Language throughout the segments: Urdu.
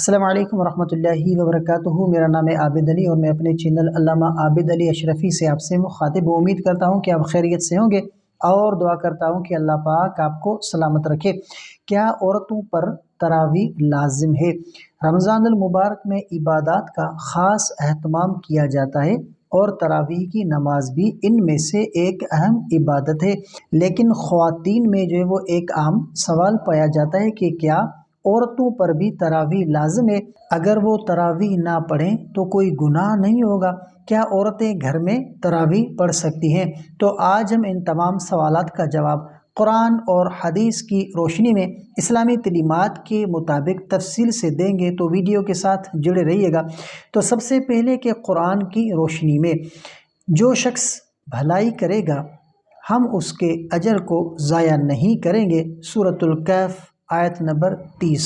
السلام علیکم ورحمۃ اللہ وبرکاتہ۔ میرا نام ہے عابد علی اور میں اپنے چینل علامہ عابد علی اشرفی سے آپ سے مخاطب ہوں۔ امید کرتا ہوں کہ آپ خیریت سے ہوں گے اور دعا کرتا ہوں کہ اللہ پاک آپ کو سلامت رکھے۔ کیا عورتوں پر تراویح لازم ہے؟ رمضان المبارک میں عبادات کا خاص اہتمام کیا جاتا ہے اور تراویح کی نماز بھی ان میں سے ایک اہم عبادت ہے، لیکن خواتین میں جو ہے وہ ایک عام سوال پایا جاتا ہے کہ کیا عورتوں پر بھی تراویح لازم ہے؟ اگر وہ تراویح نہ پڑھیں تو کوئی گناہ نہیں ہوگا؟ کیا عورتیں گھر میں تراویح پڑھ سکتی ہیں؟ تو آج ہم ان تمام سوالات کا جواب قرآن اور حدیث کی روشنی میں اسلامی تعلیمات کے مطابق تفصیل سے دیں گے، تو ویڈیو کے ساتھ جڑے رہیے گا۔ تو سب سے پہلے کہ قرآن کی روشنی میں جو شخص بھلائی کرے گا ہم اس کے اجر کو ضائع نہیں کریں گے۔ سورۃ الکہف آیت نمبر 30۔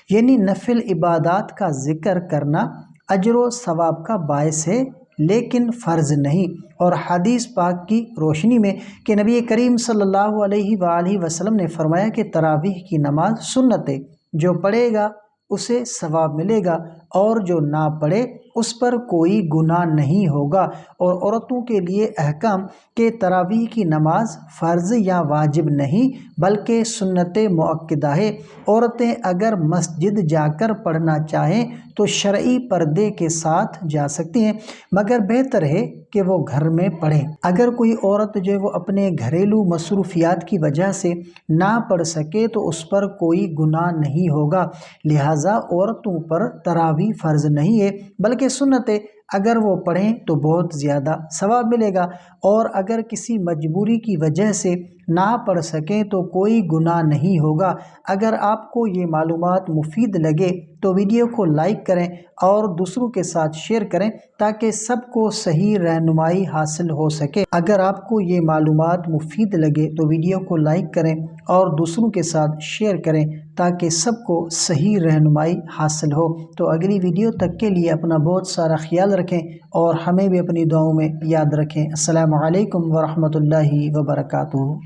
یعنی نفل عبادات کا ذکر کرنا اجر و ثواب کا باعث ہے لیکن فرض نہیں۔ اور حدیث پاک کی روشنی میں کہ نبی کریم صلی اللہ علیہ وآلہ وسلم نے فرمایا کہ تراویح کی نماز سنت ہے، جو پڑھے گا اسے ثواب ملے گا اور جو نہ پڑھے اس پر کوئی گناہ نہیں ہوگا۔ اور عورتوں کے لیے احکام کہ تراویح کی نماز فرض یا واجب نہیں بلکہ سنت مؤکدہ ہے۔ عورتیں اگر مسجد جا کر پڑھنا چاہیں تو شرعی پردے کے ساتھ جا سکتی ہیں، مگر بہتر ہے کہ وہ گھر میں پڑھیں۔ اگر کوئی عورت جو ہے وہ اپنے گھریلو مصروفیات کی وجہ سے نہ پڑھ سکے تو اس پر کوئی گناہ نہیں ہوگا، لہٰذا عورتوں پر تراویح فرض نہیں ہے بلکہ سنت ہے۔ اگر وہ پڑھیں تو بہت زیادہ ثواب ملے گا، اور اگر کسی مجبوری کی وجہ سے نہ پڑھ سکیں تو کوئی گناہ نہیں ہوگا۔ اگر آپ کو یہ معلومات مفید لگے تو ویڈیو کو لائک کریں اور دوسروں کے ساتھ شیئر کریں تاکہ سب کو صحیح رہنمائی حاصل ہو سکے۔ اگر آپ کو یہ معلومات مفید لگے تو ویڈیو کو لائک کریں اور دوسروں کے ساتھ شیئر کریں تاکہ سب کو صحیح رہنمائی حاصل ہو۔ تو اگلی ویڈیو تک کے لیے اپنا بہت سارا خیال رکھیں اور ہمیں بھی اپنی دعاؤں میں یاد رکھیں۔ السلام علیکم ورحمۃ اللہ وبرکاتہ۔